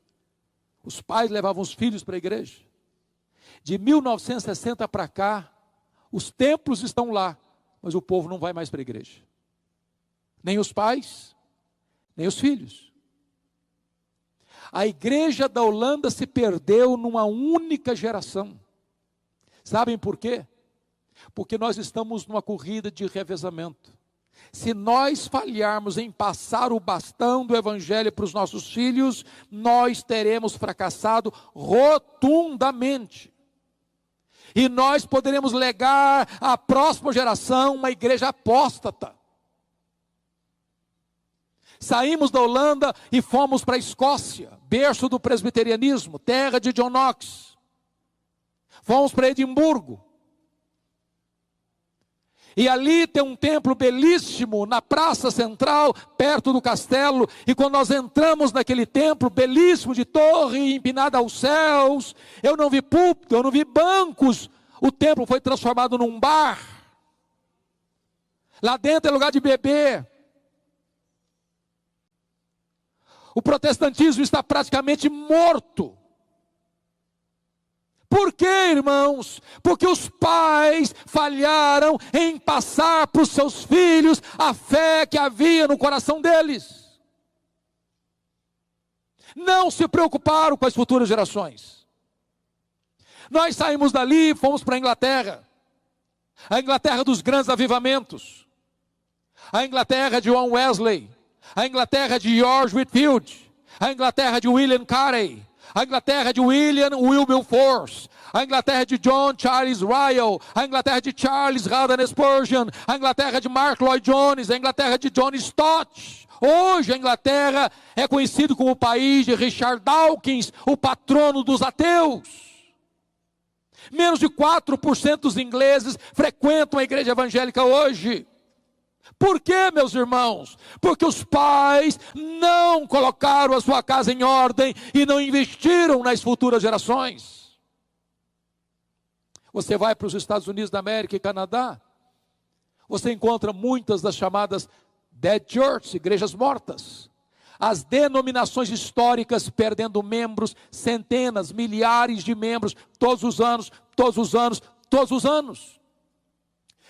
os pais levavam os filhos para a igreja. De 1960 para cá, os templos estão lá, mas o povo não vai mais para a igreja. Nem os pais, nem os filhos. A igreja da Holanda se perdeu numa única geração. Sabem por quê? Porque nós estamos numa corrida de revezamento. Se nós falharmos em passar o bastão do evangelho para os nossos filhos, nós teremos fracassado rotundamente. E nós poderemos legar à próxima geração uma igreja apóstata. Saímos da Holanda e fomos para a Escócia, berço do presbiterianismo, terra de John Knox. Fomos para Edimburgo. E ali tem um templo belíssimo na praça central, perto do castelo. E quando nós entramos naquele templo belíssimo, de torre empinada aos céus, eu não vi púlpito, eu não vi bancos. O templo foi transformado num bar. Lá dentro é lugar de beber. O protestantismo está praticamente morto. Por quê, irmãos? Porque os pais falharam em passar para os seus filhos a fé que havia no coração deles. Não se preocuparam com as futuras gerações. Nós saímos dali e fomos para a Inglaterra dos grandes avivamentos, a Inglaterra de John Wesley, a Inglaterra de George Whitefield, a Inglaterra de William Carey, a Inglaterra de William Wilberforce, a Inglaterra de John Charles Ryle, a Inglaterra de Charles Haddon Spurgeon, a Inglaterra de Mark Lloyd Jones, a Inglaterra de John Stott. Hoje a Inglaterra é conhecido como o país de Richard Dawkins, o patrono dos ateus. Menos de 4% dos ingleses frequentam a igreja evangélica hoje. Por quê, meus irmãos? Porque os pais não colocaram a sua casa em ordem e não investiram nas futuras gerações. Você vai para os Estados Unidos da América e Canadá, você encontra muitas das chamadas dead churches, igrejas mortas. As denominações históricas perdendo membros, centenas, milhares de membros, todos os anos, todos os anos, todos os anos.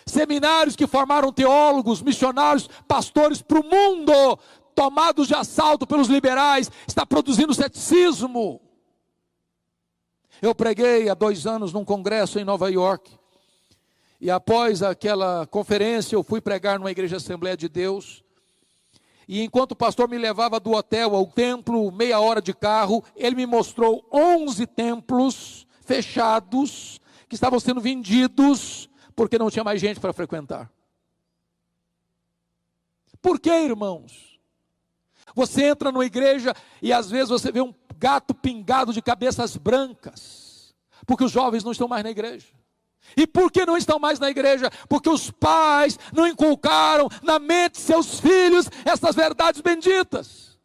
Seminários que formaram teólogos, missionários, pastores para o mundo, tomados de assalto pelos liberais, está produzindo ceticismo. Eu preguei há 2 anos num congresso em Nova York, e após aquela conferência eu fui pregar numa igreja Assembleia de Deus, e enquanto o pastor me levava do hotel ao templo, meia hora de carro, ele me mostrou 11 templos fechados, que estavam sendo vendidos, porque não tinha mais gente para frequentar. Por quê, irmãos? Você entra numa igreja e às vezes você vê um gato pingado de cabeças brancas, porque os jovens não estão mais na igreja. E por que não estão mais na igreja? Porque os pais não inculcaram na mente de seus filhos essas verdades benditas.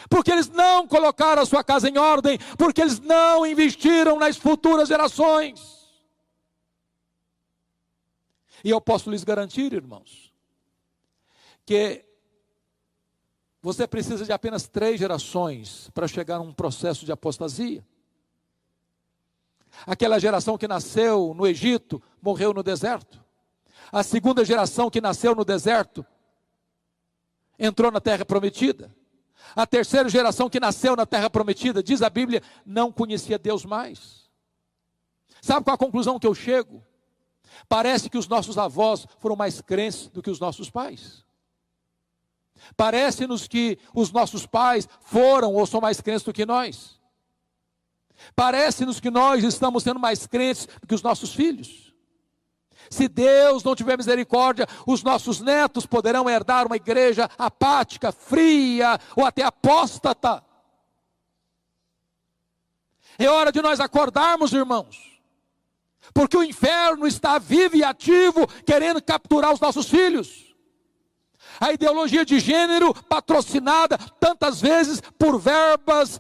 Porque eles não colocaram a sua casa em ordem, porque eles não investiram nas futuras gerações. E eu posso lhes garantir, irmãos, que você precisa de apenas 3 gerações para chegar a um processo de apostasia. Aquela geração que nasceu no Egito, morreu no deserto. A segunda geração que nasceu no deserto, entrou na terra prometida. A terceira geração que nasceu na terra prometida, diz a Bíblia, não conhecia Deus mais. Sabe qual a conclusão que eu chego? Parece que os nossos avós foram mais crentes do que os nossos pais. Parece-nos que os nossos pais foram ou são mais crentes do que nós. Parece-nos que nós estamos sendo mais crentes do que os nossos filhos. Se Deus não tiver misericórdia, os nossos netos poderão herdar uma igreja apática, fria ou até apóstata. É hora de nós acordarmos, irmãos, porque o inferno está vivo e ativo, querendo capturar os nossos filhos. A ideologia de gênero, patrocinada tantas vezes por verbas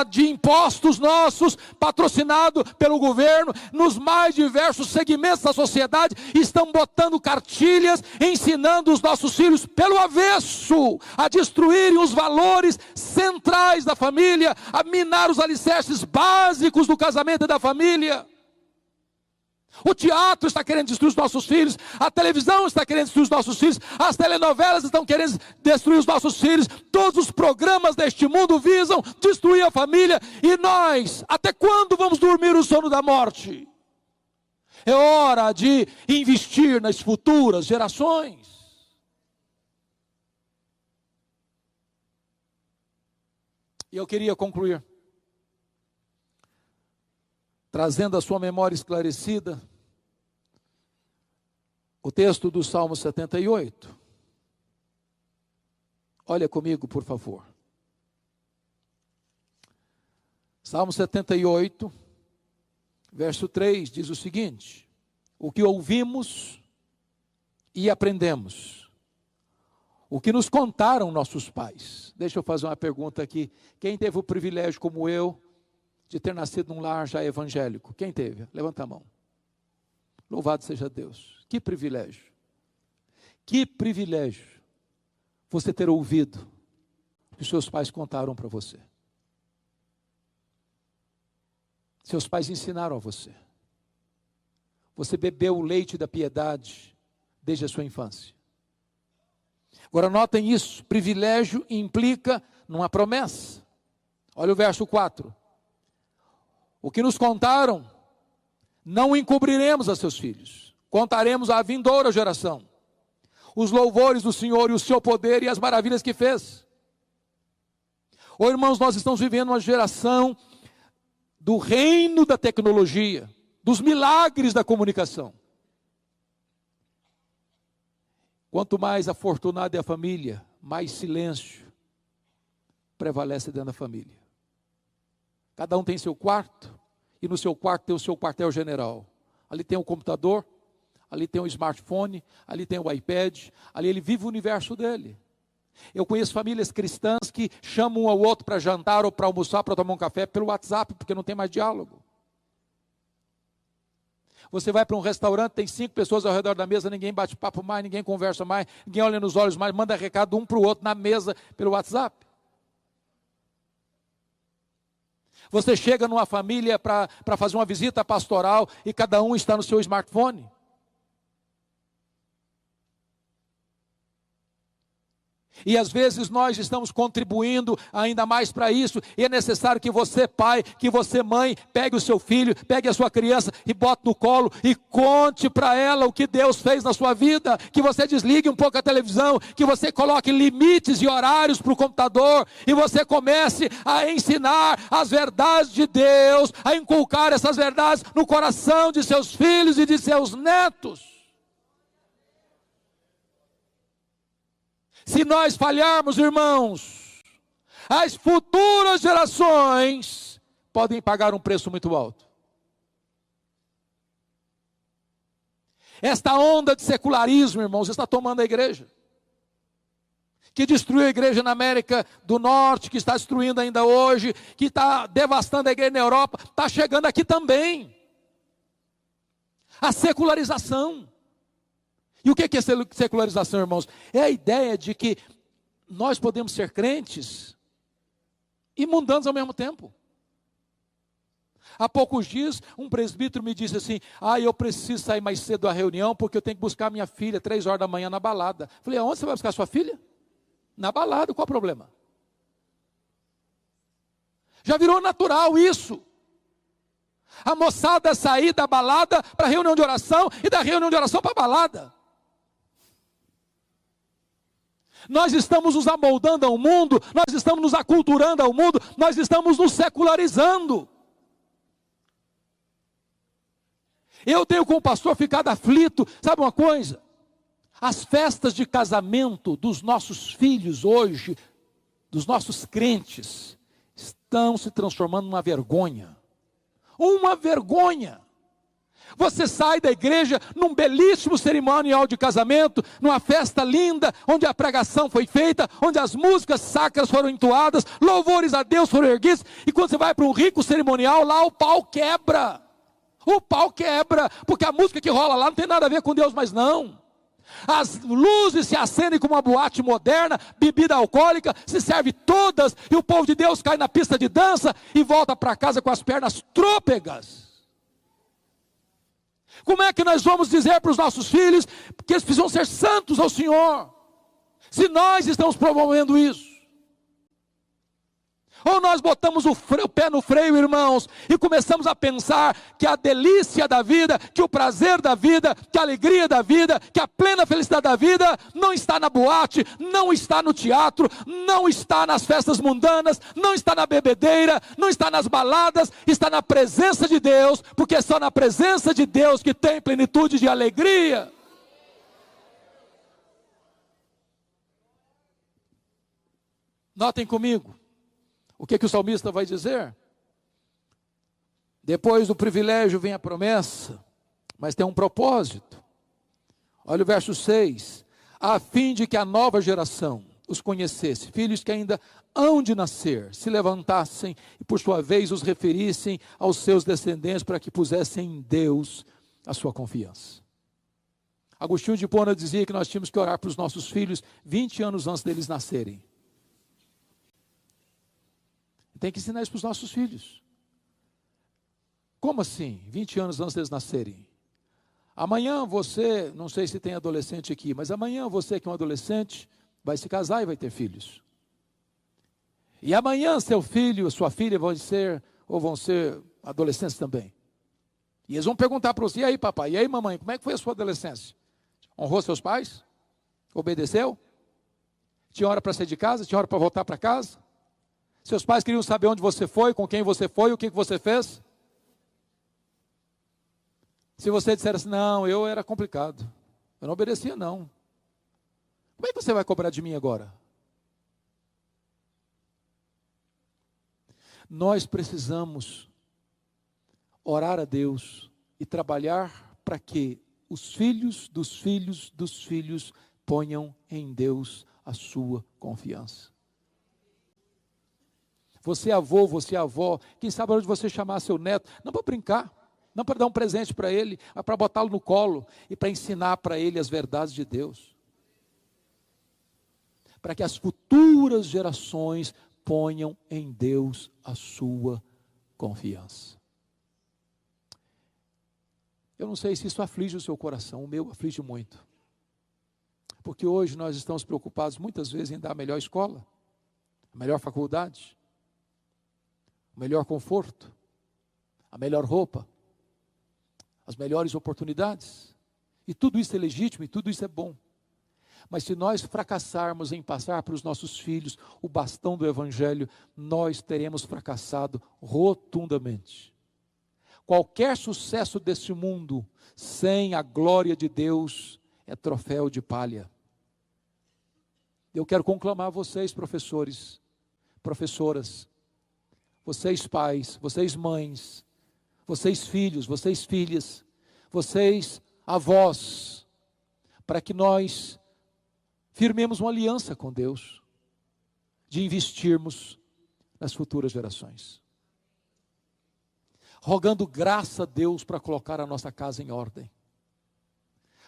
de impostos nossos, patrocinado pelo governo, nos mais diversos segmentos da sociedade, estão botando cartilhas, ensinando os nossos filhos pelo avesso, a destruírem os valores centrais da família, a minar os alicerces básicos do casamento e da família. O teatro está querendo destruir os nossos filhos, a televisão está querendo destruir os nossos filhos, as telenovelas estão querendo destruir os nossos filhos, todos os programas deste mundo visam destruir a família, e nós, até quando vamos dormir o sono da morte? É hora de investir nas futuras gerações. E eu queria concluir trazendo a sua memória esclarecida o texto do Salmo 78. Olha comigo, por favor. Salmo 78, verso 3, diz o seguinte: o que ouvimos e aprendemos, o que nos contaram nossos pais. Deixa eu fazer uma pergunta aqui. Quem teve o privilégio, como eu, de ter nascido num lar já evangélico? Quem teve? Levanta a mão. Louvado seja Deus. Que privilégio. Que privilégio você ter ouvido o que seus pais contaram para você. Seus pais ensinaram a você. Você bebeu o leite da piedade desde a sua infância. Agora notem isso, privilégio implica numa promessa. Olha o verso 4. O que nos contaram, não encobriremos a seus filhos. Contaremos à vindoura geração os louvores do Senhor e o seu poder e as maravilhas que fez. Ô irmãos, nós estamos vivendo uma geração do reino da tecnologia, dos milagres da comunicação. Quanto mais afortunada é a família, mais silêncio prevalece dentro da família. Cada um tem seu quarto, e no seu quarto tem o seu quartel-general. Ali tem o computador, ali tem o smartphone, ali tem o iPad, ali ele vive o universo dele. Eu conheço famílias cristãs que chamam um ao outro para jantar ou para almoçar, para tomar um café pelo WhatsApp, porque não tem mais diálogo. Você vai para um restaurante, tem 5 pessoas ao redor da mesa, ninguém bate papo mais, ninguém conversa mais, ninguém olha nos olhos mais, manda recado um para o outro na mesa pelo WhatsApp. Você chega numa família para fazer uma visita pastoral e cada um está no seu smartphone. E às vezes nós estamos contribuindo ainda mais para isso, e é necessário que você, pai, que você, mãe, pegue o seu filho, pegue a sua criança e bote no colo e conte para ela o que Deus fez na sua vida, que você desligue um pouco a televisão, que você coloque limites e horários para o computador, e você comece a ensinar as verdades de Deus, a inculcar essas verdades no coração de seus filhos e de seus netos. Se nós falharmos, irmãos, as futuras gerações podem pagar um preço muito alto. Esta onda de secularismo, irmãos, está tomando a igreja. Que destruiu a igreja na América do Norte, que está destruindo ainda hoje, que está devastando a igreja na Europa, está chegando aqui também. A secularização. E o que é secularização, irmãos? É a ideia de que nós podemos ser crentes e mundanos ao mesmo tempo. Há poucos dias, um presbítero me disse assim: eu preciso sair mais cedo da reunião, porque eu tenho que buscar minha filha 3 horas da manhã na balada. Falei: aonde você vai buscar sua filha? Na balada, qual o problema? Já virou natural isso. A moçada sair da balada para a reunião de oração, e da reunião de oração para a balada. Nós estamos nos amoldando ao mundo, nós estamos nos aculturando ao mundo, nós estamos nos secularizando. Eu tenho como pastor ficado aflito, sabe uma coisa? As festas de casamento dos nossos filhos hoje, dos nossos crentes, estão se transformando numa vergonha. Uma vergonha. Você sai da igreja num belíssimo cerimonial de casamento, numa festa linda, onde a pregação foi feita, onde as músicas sacras foram entoadas, louvores a Deus foram erguidos, e quando você vai para um rico cerimonial, lá o pau quebra. O pau quebra, porque a música que rola lá não tem nada a ver com Deus, mas não. As luzes se acendem como uma boate moderna, bebida alcoólica, se serve todas, e o povo de Deus cai na pista de dança e volta para casa com as pernas trôpegas. Como é que nós vamos dizer para os nossos filhos que eles precisam ser santos ao Senhor, se nós estamos promovendo isso? Ou nós botamos o pé no freio, irmãos, e começamos a pensar que a delícia da vida, que o prazer da vida, que a alegria da vida, que a plena felicidade da vida não está na boate, não está no teatro, não está nas festas mundanas, não está na bebedeira, não está nas baladas, está na presença de Deus, porque é só na presença de Deus que tem plenitude de alegria. Notem comigo. O que o salmista vai dizer? Depois do privilégio vem a promessa, mas tem um propósito. Olha o verso 6. A fim de que a nova geração os conhecesse, filhos que ainda hão de nascer, se levantassem e por sua vez os referissem aos seus descendentes, para que pusessem em Deus a sua confiança. Agostinho de Hipona dizia que nós tínhamos que orar para os nossos filhos 20 anos antes deles nascerem. Tem que ensinar isso para os nossos filhos. Como assim? 20 anos antes deles nascerem. Amanhã você, não sei se tem adolescente aqui, mas amanhã você que é um adolescente, vai se casar e vai ter filhos. E amanhã seu filho, sua filha vão ser adolescentes também. E eles vão perguntar para você: e aí papai, e aí mamãe, como é que foi a sua adolescência? Honrou seus pais? Obedeceu? Tinha hora para sair de casa? Tinha hora para voltar para casa? Seus pais queriam saber onde você foi, com quem você foi, o que você fez? Se você disser assim: não, eu era complicado, eu não obedecia não. Como é que você vai cobrar de mim agora? Nós precisamos orar a Deus e trabalhar para que os filhos dos filhos dos filhos ponham em Deus a sua confiança. Você é avô, você é avó, quem sabe onde você chamar seu neto, não para brincar, não para dar um presente para ele, mas para botá-lo no colo e para ensinar para ele as verdades de Deus. Para que as futuras gerações ponham em Deus a sua confiança. Eu não sei se isso aflige o seu coração, o meu aflige muito. Porque hoje nós estamos preocupados muitas vezes em dar a melhor escola, a melhor faculdade, o melhor conforto, a melhor roupa, as melhores oportunidades. E tudo isso é legítimo e tudo isso é bom. Mas se nós fracassarmos em passar para os nossos filhos o bastão do Evangelho, nós teremos fracassado rotundamente. Qualquer sucesso desse mundo, sem a glória de Deus, é troféu de palha. Eu quero conclamar vocês, professores, professoras, vocês pais, vocês mães, vocês filhos, vocês filhas, vocês avós, para que nós firmemos uma aliança com Deus, de investirmos nas futuras gerações. Rogando graça a Deus para colocar a nossa casa em ordem.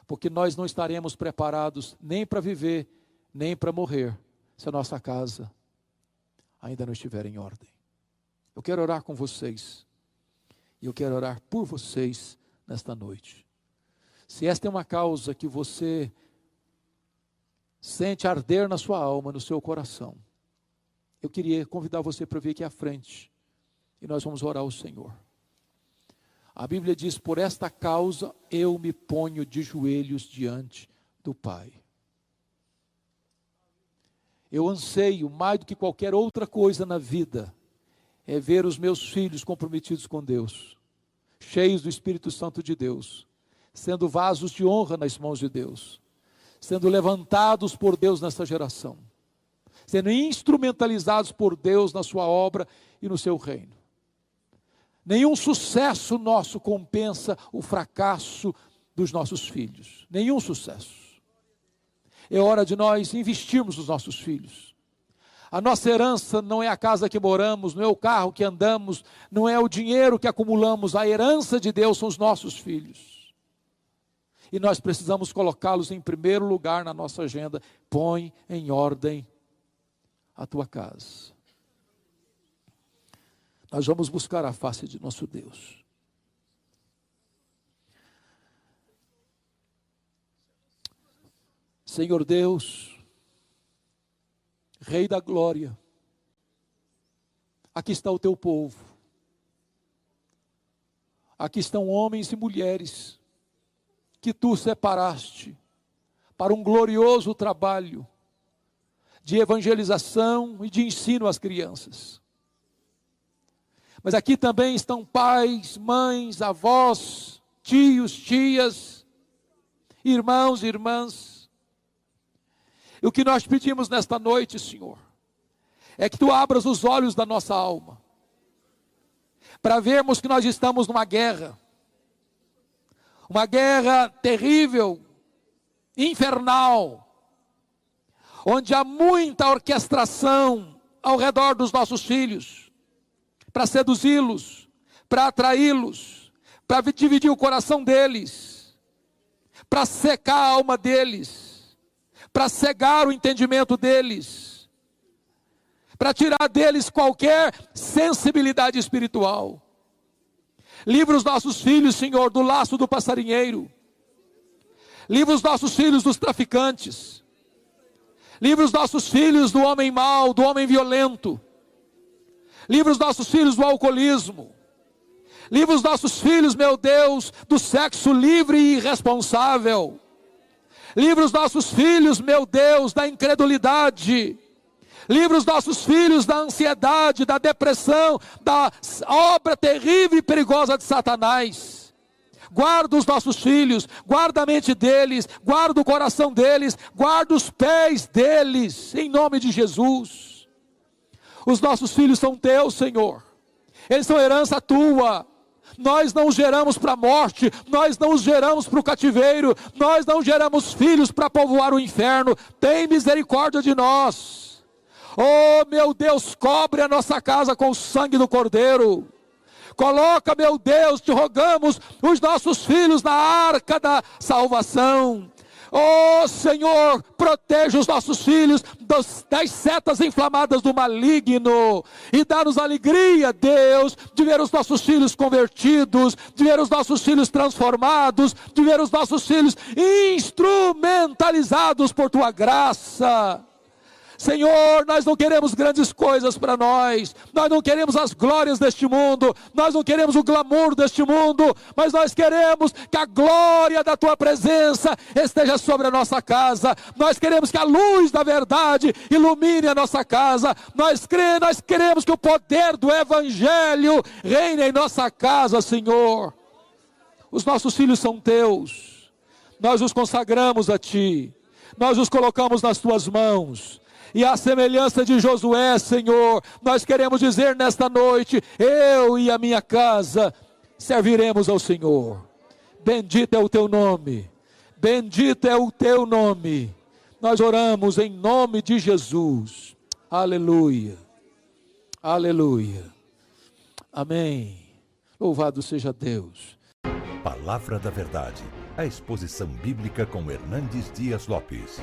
Porque nós não estaremos preparados nem para viver, nem para morrer, se a nossa casa ainda não estiver em ordem. Eu quero orar com vocês, e eu quero orar por vocês nesta noite. Se esta é uma causa que você sente arder na sua alma, no seu coração, eu queria convidar você para vir aqui à frente, e nós vamos orar ao Senhor. A Bíblia diz, por esta causa eu me ponho de joelhos diante do Pai. Eu anseio, mais do que qualquer outra coisa na vida, é ver os meus filhos comprometidos com Deus, cheios do Espírito Santo de Deus, sendo vasos de honra nas mãos de Deus, sendo levantados por Deus nessa geração, sendo instrumentalizados por Deus na sua obra e no seu reino. Nenhum sucesso nosso compensa o fracasso dos nossos filhos. Nenhum sucesso. É hora de nós investirmos nos nossos filhos. A nossa herança não é a casa que moramos, não é o carro que andamos, não é o dinheiro que acumulamos. A herança de Deus são os nossos filhos. E nós precisamos colocá-los em primeiro lugar na nossa agenda. Põe em ordem a tua casa. Nós vamos buscar a face de nosso Deus. Senhor Deus, Rei da glória, aqui está o teu povo. Aqui estão homens e mulheres que tu separaste para um glorioso trabalho de evangelização e de ensino às crianças. Mas aqui também estão pais, mães, avós, tios, tias, irmãos e irmãs. E o que nós pedimos nesta noite, Senhor, é que tu abras os olhos da nossa alma, para vermos que nós estamos numa guerra terrível, infernal, onde há muita orquestração ao redor dos nossos filhos, para seduzi-los, para atraí-los, para dividir o coração deles, para secar a alma deles, para cegar o entendimento deles, para tirar deles qualquer sensibilidade espiritual. Livra os nossos filhos, Senhor, do laço do passarinheiro. Livra os nossos filhos dos traficantes. Livra os nossos filhos do homem mau, do homem violento. Livra os nossos filhos do alcoolismo. Livra os nossos filhos, meu Deus, do sexo livre e irresponsável. Livra os nossos filhos, meu Deus, da incredulidade. Livra os nossos filhos da ansiedade, da depressão, da obra terrível e perigosa de Satanás. Guarda os nossos filhos, guarda a mente deles, guarda o coração deles, guarda os pés deles, em nome de Jesus. Os nossos filhos são teus, Senhor. Eles são herança tua. Nós não geramos para a morte, nós não os geramos para o cativeiro, nós não geramos filhos para povoar o inferno. Tem misericórdia de nós. Oh, meu Deus, cobre a nossa casa com o sangue do Cordeiro. Coloca, meu Deus, te rogamos, os nossos filhos na arca da salvação. Oh Senhor, proteja os nossos filhos das setas inflamadas do maligno, e dá-nos alegria, Deus, de ver os nossos filhos convertidos, de ver os nossos filhos transformados, de ver os nossos filhos instrumentalizados por Tua graça. Senhor, nós não queremos grandes coisas para nós não queremos as glórias deste mundo, nós não queremos o glamour deste mundo, mas nós queremos que a glória da Tua presença esteja sobre a nossa casa. Nós queremos que a luz da verdade ilumine a nossa casa. Nós queremos que o poder do Evangelho reine em nossa casa, Senhor. Os nossos filhos são Teus, nós os consagramos a Ti, nós os colocamos nas Tuas mãos. E à semelhança de Josué, Senhor, nós queremos dizer nesta noite: eu e a minha casa serviremos ao Senhor. Bendito é o Teu nome, bendito é o Teu nome. Nós oramos em nome de Jesus. Aleluia, aleluia, amém. Louvado seja Deus. Palavra da Verdade, a exposição bíblica com Hernandes Dias Lopes.